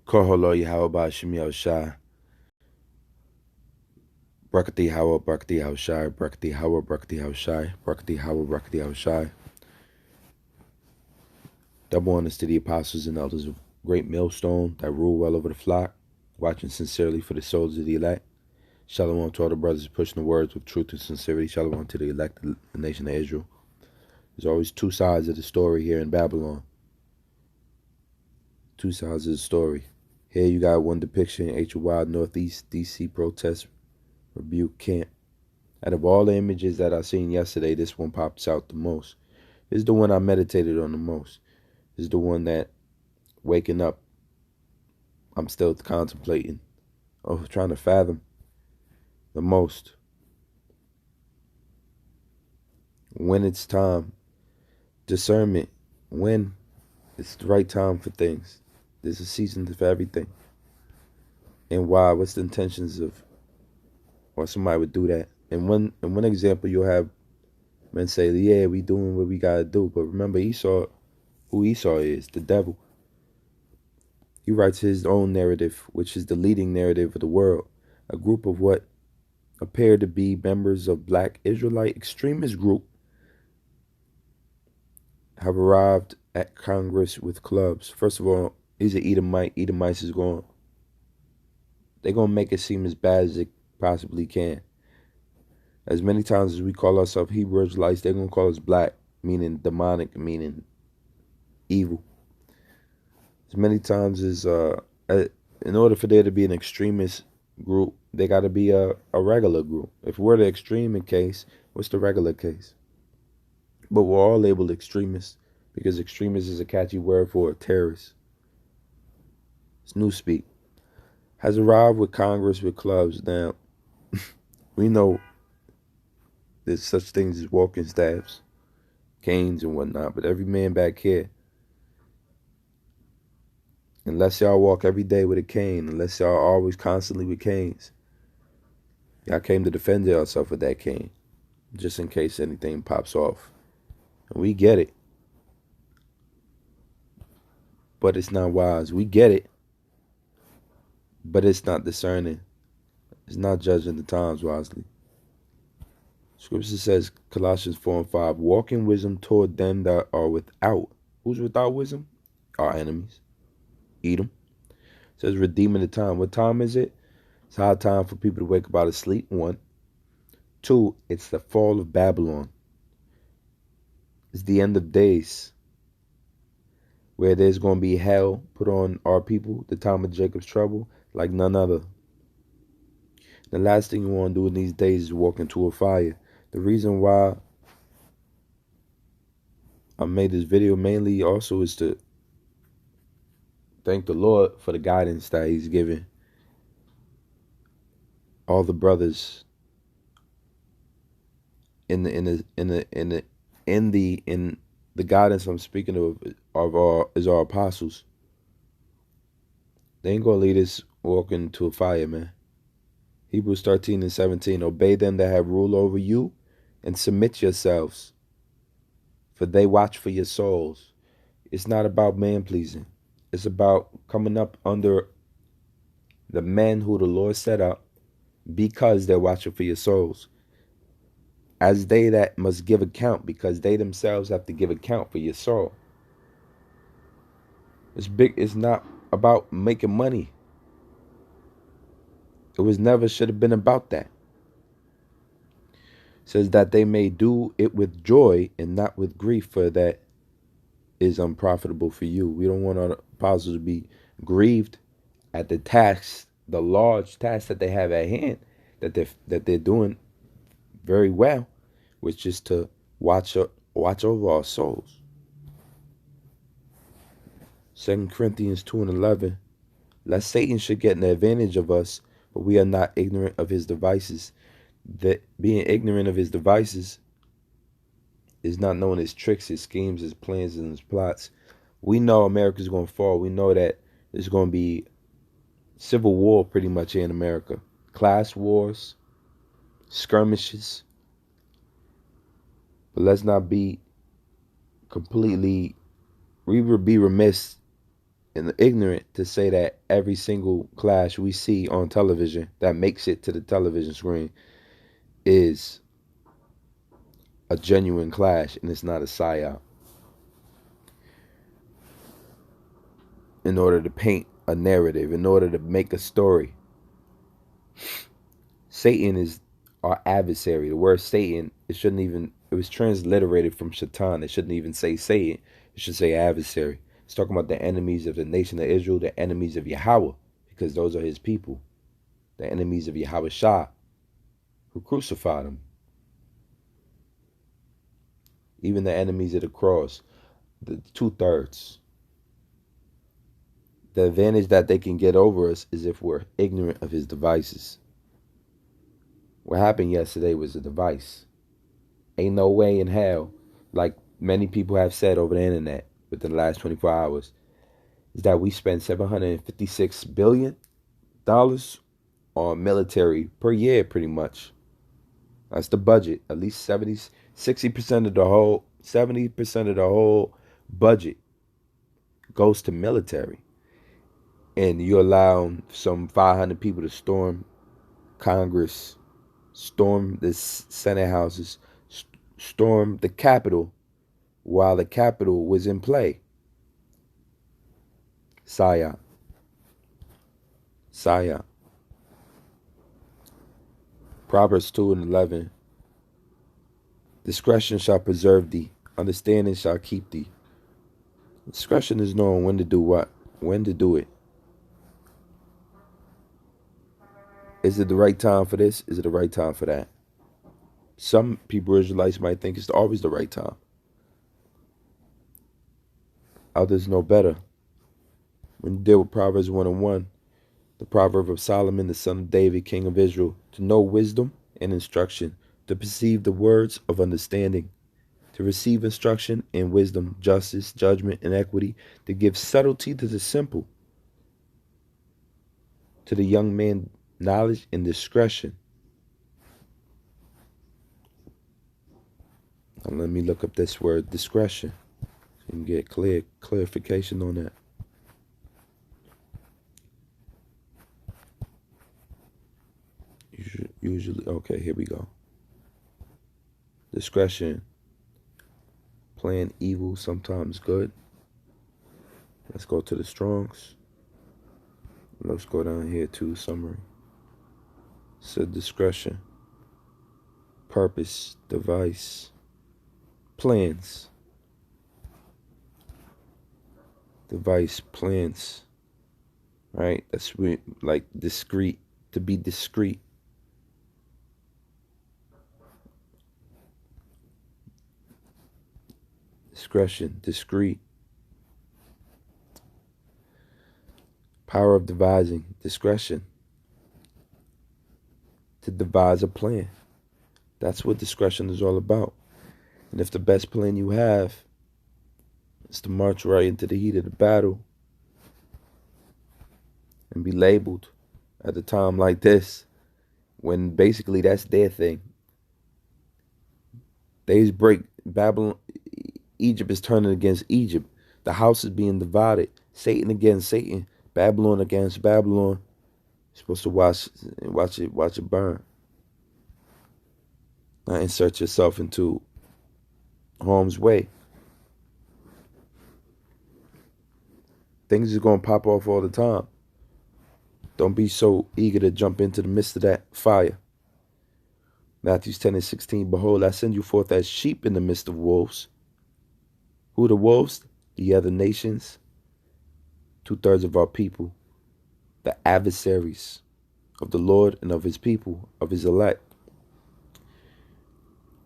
Koholo Yahweh Shemi Shai. Brakati Hawa, Brakati Haushai, Brakati Hawa, Brakati Haushai, Brakati Hawa, Brakati Haushai. Double honors to the apostles and elders of great millstone that rule well over the flock, watching sincerely for the souls of the elect. Shalom to all the brothers pushing the words with truth and sincerity. Shalom to the elect of the nation of Israel. There's always two sides of the story here in Babylon. Two sides of the story. Here you got one depiction, HY Northeast DC protest rebuke camp. Out of all the images that I seen yesterday, this one pops out the most. This is the one I meditated on the most. This is the one that waking up, I'm still contemplating or trying to fathom the most. When it's time, discernment, when it's the right time for things. There's a season for everything. And why? What's the intentions of why somebody would do that? And one example, you'll have men say, yeah, we doing what we gotta do. But remember Esau, who Esau is, the devil. He writes his own narrative, which is the leading narrative of the world. A group of what appear to be members of Black Israelite extremist group have arrived at Congress with clubs. First of all, he's an Edomite. Edomites is they're going to make it seem as bad as it possibly can. As many times as we call ourselves Hebrew Israelites, they're going to call us black, meaning demonic, meaning evil. As many times as, in order for there to be an extremist group, they got to be a regular group. If we're the extreme case, what's the regular case? But we're all labeled extremists because extremist is a catchy word for a terrorist. It's newspeak. Has arrived with Congress with clubs. Now, we know there's such things as walking staffs, canes and whatnot, but every man back here, unless y'all walk every day with a cane, unless y'all always constantly with canes, y'all came to defend yourself with that cane, just in case anything pops off. And we get it. But it's not wise. We get it. But it's not discerning. It's not judging the times wisely. Scripture says, Colossians 4 and 5, walk in wisdom toward them that are without. Who's without wisdom? Our enemies. Edom. It says, redeeming the time. What time is it? It's high time for people to wake up out of sleep, one. Two, it's the fall of Babylon. It's the end of days, where there's going to be hell put on our people, the time of Jacob's trouble, like none other. The last thing you want to do in these days is walk into a fire. The reason why I made this video mainly also is to thank the Lord for the guidance that He's given all the brothers in the guidance I'm speaking of our apostles. They ain't gonna lead us walking into a fire, man. Hebrews 13 and 17. Obey them that have rule over you, and submit yourselves, for they watch for your souls. It's not about man pleasing. It's about coming up under the men who the Lord set up, because they're watching for your souls, as they that must give account, because they themselves have to give account for your soul. It's not about making money. It was never should have been about that. It says that they may do it with joy and not with grief, for that is unprofitable for you. We don't want our apostles to be grieved at the task, the large task that they have at hand, that they're doing very well, which is to watch over our souls. 2 Corinthians 2 and 11. Lest Satan should get an advantage of us, but we are not ignorant of his devices. That being ignorant of his devices is not knowing his tricks, his schemes, his plans, and his plots. We know America's going to fall. We know that there's going to be civil war pretty much here in America. Class wars, skirmishes. But let's not be completely, we would be remiss and ignorant to say that every single clash we see on television that makes it to the television screen is a genuine clash and it's not a psyop in order to paint a narrative, in order to make a story. Satan is our adversary. The word Satan, it was transliterated from Shaitan. It shouldn't even say Satan. It should say adversary. It's talking about the enemies of the nation of Israel, the enemies of Yahweh, because those are his people. The enemies of Yahweh Shah, who crucified him. Even the enemies of the cross, the 2/3. The advantage that they can get over us is if we're ignorant of his devices. What happened yesterday was a device. Ain't no way in hell, like many people have said over the internet within the last 24 hours, is that we spend $756 billion on military per year, pretty much. That's the budget. At least 60% of the whole, 70% of the whole budget goes to military. And you allow some 500 people to storm Congress, storm the Senate houses, storm the Capitol while the Capitol was in play. Psyop. Psyop. Proverbs 2:11. Discretion shall preserve thee. Understanding shall keep thee. Discretion is knowing when to do what, when to do it. Is it the right time for this? Is it the right time for that? Some people, Israelites, might think it's always the right time. Others know better. When you deal with Proverbs 1:1, the proverb of Solomon, the son of David, king of Israel, to know wisdom and instruction, to perceive the words of understanding, to receive instruction and wisdom, justice, judgment, and equity, to give subtlety to the simple, to the young man knowledge and discretion. Now let me look up this word, discretion, so you can get clarification on that. Usually, okay, here we go. Discretion, plan evil, sometimes good. Let's go to the Strongs. Let's go down here to summary. So discretion, purpose, device, plans. Device, plans. Right? That's like discreet, to be discreet. Discretion, discreet. Power of devising, discretion. To devise a plan. That's what discretion is all about. And if the best plan you have is to march right into the heat of the battle and be labeled at a time like this, when basically that's their thing. They break Babylon. Egypt is turning against Egypt. The house is being divided. Satan against Satan. Babylon against Babylon. You're supposed to watch it burn. Not insert yourself into harm's way. Things are going to pop off all the time. Don't be so eager to jump into the midst of that fire. Matthew 10:16, behold, I send you forth as sheep in the midst of wolves. Who are the wolves? The other nations. 2/3 of our people. The adversaries of the Lord and of his people, of his elect.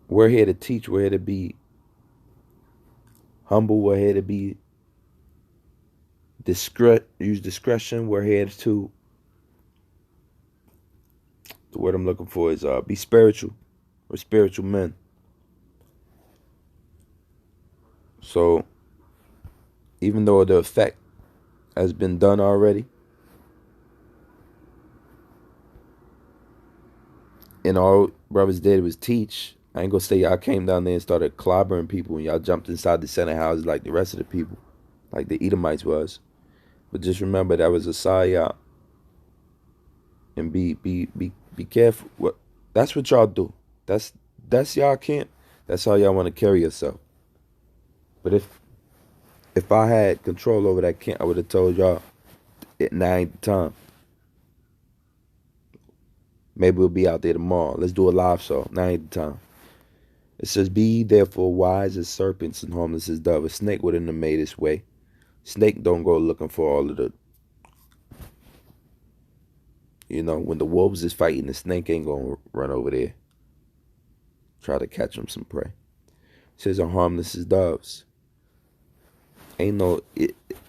We're here to teach. We're here to be humble. We're here to be discreet. Use discretion. We're here to, the word I'm looking for is be spiritual. We're spiritual men. So, even though the effect has been done already, and all brothers did was teach, I ain't gonna say y'all came down there and started clobbering people and y'all jumped inside the Senate houses like the rest of the people, like the Edomites was. But just remember that was a psyop, and be careful. What that's what y'all do. That's y'all camp. That's how y'all want to carry yourself. But if I had control over that camp, I would have told y'all now ain't the time. Maybe we'll be out there tomorrow. Let's do a live show. Now ain't the time. It says, "Be ye therefore wise as serpents and harmless as dove." A snake wouldn't have made its way. Snake don't go looking for all of the, when the wolves is fighting, the snake ain't gonna run over there try to catch him some prey. It says, "Are harmless as doves." Ain't no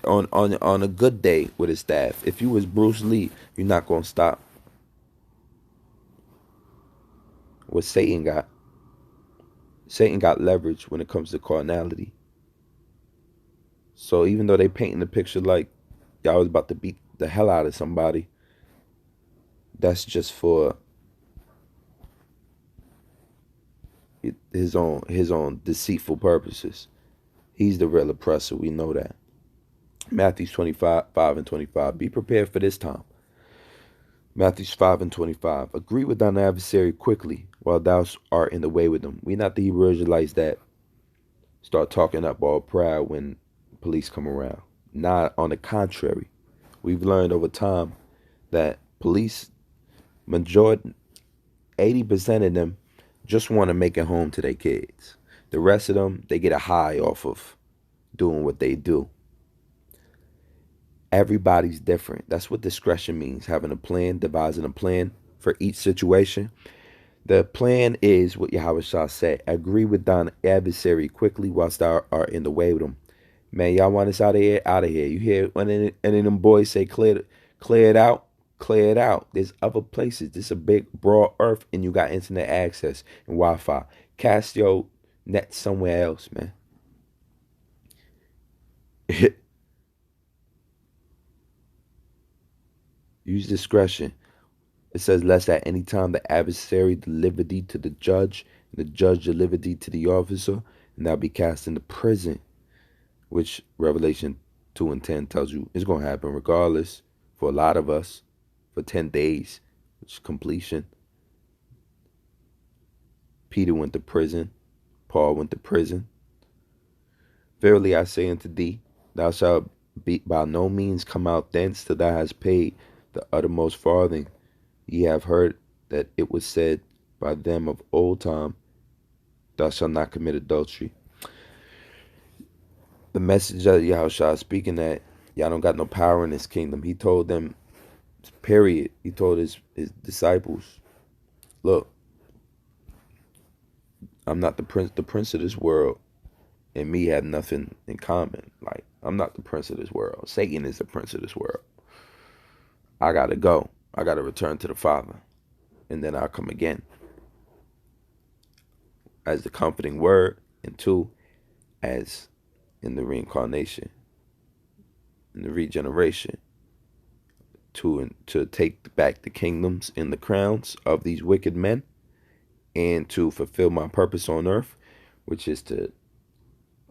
on a good day with his staff. If you was Bruce Lee, you're not gonna stop what Satan got. Satan got leverage when it comes to carnality. So even though they painting the picture like y'all was about to beat the hell out of somebody, that's just for his own deceitful purposes. He's the real oppressor. We know that. Matthew 25:5-25. Be prepared for this time. Matthew 5:25. Agree with thine adversary quickly while thou art in the way with them. We not the Hebrew Israelites that start talking up all proud when police come around. Not on the contrary. We've learned over time that police, majority, 80% of them just want to make it home to their kids. The rest of them, they get a high off of doing what they do. Everybody's different. That's what discretion means. Having a plan, devising a plan for each situation. The plan is what Yahweh Shah said. Agree with thine adversary quickly whilst thou art in the way with them. Man, y'all want us out of here? Out of here. You hear when any of them boys say clear it out? Clear it out. There's other places. This is a big, broad earth, and you got internet access and Wi-Fi. Cast your net somewhere else, man. Use discretion. It says, "Lest at any time the adversary deliver thee to the judge, and the judge deliver thee to the officer, and thou be cast into prison," which Revelation 2:10 tells you is going to happen regardless for a lot of us for 10 days, which is completion. Peter went to prison. Paul went to prison. "Verily I say unto thee, thou shalt be by no means come out thence till thou hast paid the uttermost farthing. Ye have heard that it was said by them of old time, thou shalt not commit adultery." The message that Yahushua is speaking that y'all don't got no power in this kingdom. He told them, period. He told his disciples, look, I'm not the prince of this world, and me have nothing in common. Like, I'm not the prince of this world. Satan is the prince of this world. I gotta go. I gotta return to the Father, and then I'll come again as the comforting word, and two, as in the reincarnation, in the regeneration, to take back the kingdoms and the crowns of these wicked men, and to fulfill my purpose on earth, which is to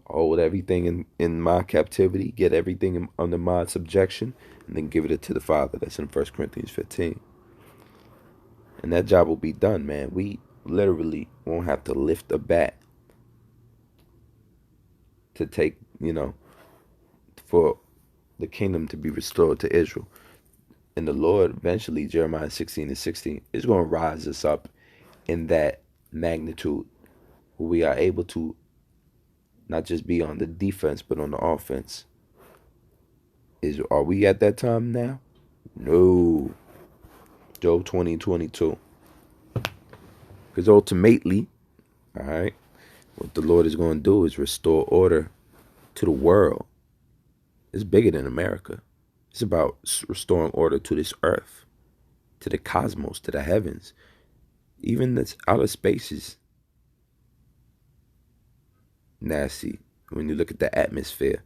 hold everything in my captivity, get everything under my subjection, and then give it to the Father. That's in 1 Corinthians 15. And that job will be done, man. We literally won't have to lift a bat to take, for the kingdom to be restored to Israel. And the Lord eventually, Jeremiah 16:16, is going to rise us up in that magnitude where we are able to not just be on the defense, but on the offense. Are we at that time now? No. Job 20:22. Because ultimately, all right, what the Lord is going to do is restore order to the world. It's bigger than America. It's about restoring order to this earth, to the cosmos, to the heavens. Even this outer space is nasty. When you look at the atmosphere,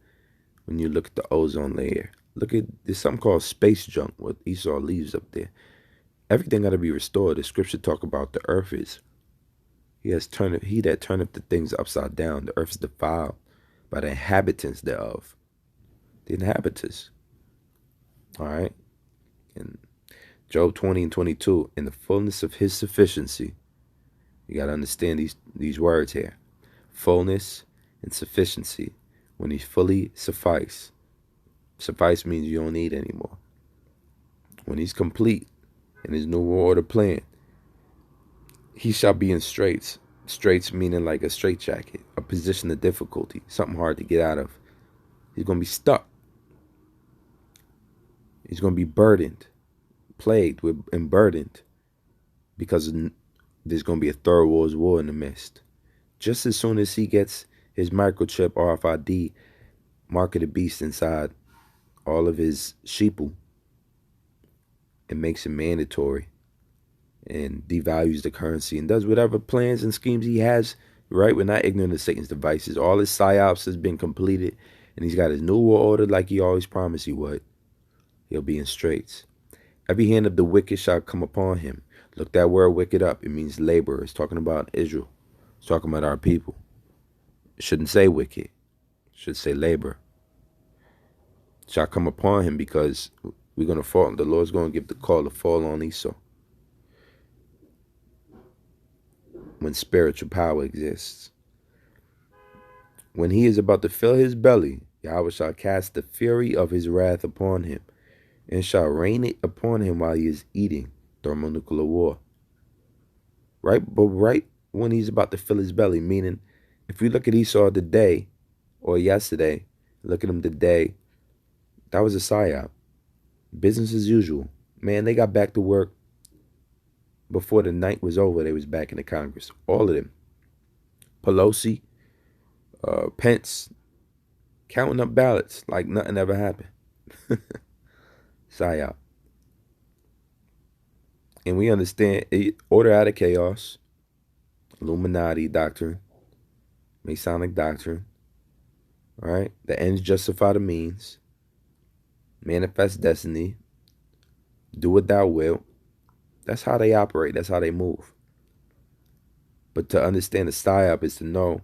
when you look at the ozone layer, there's something called space junk, what Esau leaves up there. Everything got to be restored. The scripture talk about the earth is, he that turneth the things upside down. The earth is defiled by the inhabitants thereof. The inhabitants. All right. And Job 20 and 22, in the fullness of his sufficiency. You got to understand these words here. Fullness and sufficiency. When he's fully suffice. Suffice means you don't need anymore. When he's complete in his new world order plan, he shall be in straits. Straits meaning like a straitjacket, a position of difficulty, something hard to get out of. He's going to be stuck. He's going to be burdened, plagued with and burdened, because there's going to be a third world war in the midst. Just as soon as he gets his microchip RFID, mark of the beast, inside all of his sheeple, it makes it mandatory and devalues the currency and does whatever plans and schemes he has, right? We're not ignorant of Satan's devices. All his psyops has been completed, and he's got his new world order like he always promised he would. He'll be in straits. Every hand of the wicked shall come upon him. Look that word wicked up. It means labor. It's talking about Israel. It's talking about our people. It shouldn't say wicked. It should say labor. Shall come upon him, because we're going to fall. The Lord's going to give the call to fall on Esau. When spiritual power exists. When he is about to fill his belly, Yahweh shall cast the fury of his wrath upon him, and shall rain it upon him while he is eating. Thermonuclear war. Right? But right when he's about to fill his belly, meaning if we look at Esau today or yesterday, look at him today, that was a psyop. Business as usual. Man, they got back to work before the night was over. They was back in the Congress. All of them. Pelosi, Pence, counting up ballots like nothing ever happened. Psyop. And we understand order out of chaos, Illuminati doctrine, Masonic doctrine, all right? The ends justify the means, manifest destiny, do what thou wilt. That's how they operate. That's how they move. But to understand the psyop is to know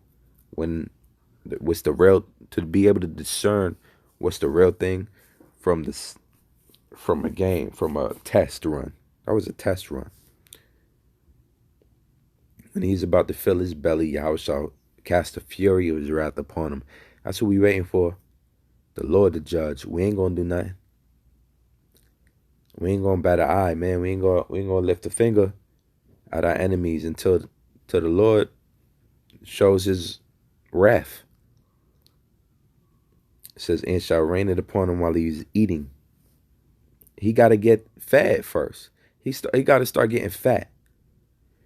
what's the real, to be able to discern what's the real thing from a game, from a test run. That was a test run. When he's about to fill his belly, Yahweh shall cast the fury of his wrath upon him. That's what we waiting for. The Lord to judge. We ain't gonna do nothing. We ain't gonna bat an eye, man. We ain't gonna lift a finger at our enemies until the Lord shows his wrath. It says, and shall rain it upon him while he's eating. He got to get fed first. He got to start getting fat.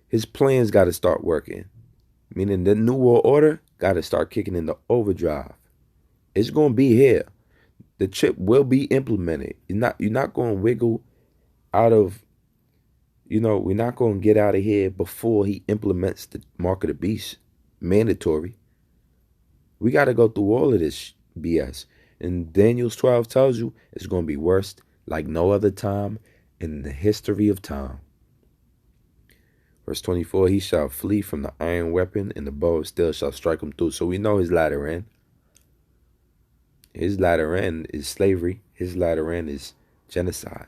His plans got to start working. Meaning the new world order got to start kicking in the overdrive. It's going to be here. The chip will be implemented. You're not going to wiggle out of, we're not going to get out of here before he implements the mark of the beast. Mandatory. We got to go through all of this BS. And Daniel's 12 tells you it's going to be worse like no other time in the history of time. Verse 24, he shall flee from the iron weapon, and the bow of steel shall strike him through. So we know his latter end. His latter end is slavery. His latter end is genocide.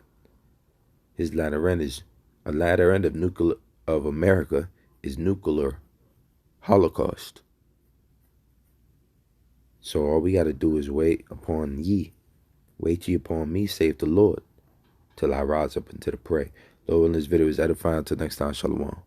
His latter end is a latter end of America is nuclear holocaust. So all we got to do is wait upon ye. Wait ye upon me, save the Lord, till I rise up into the prey. Lord, in this video is edifying. Until next time, shalom.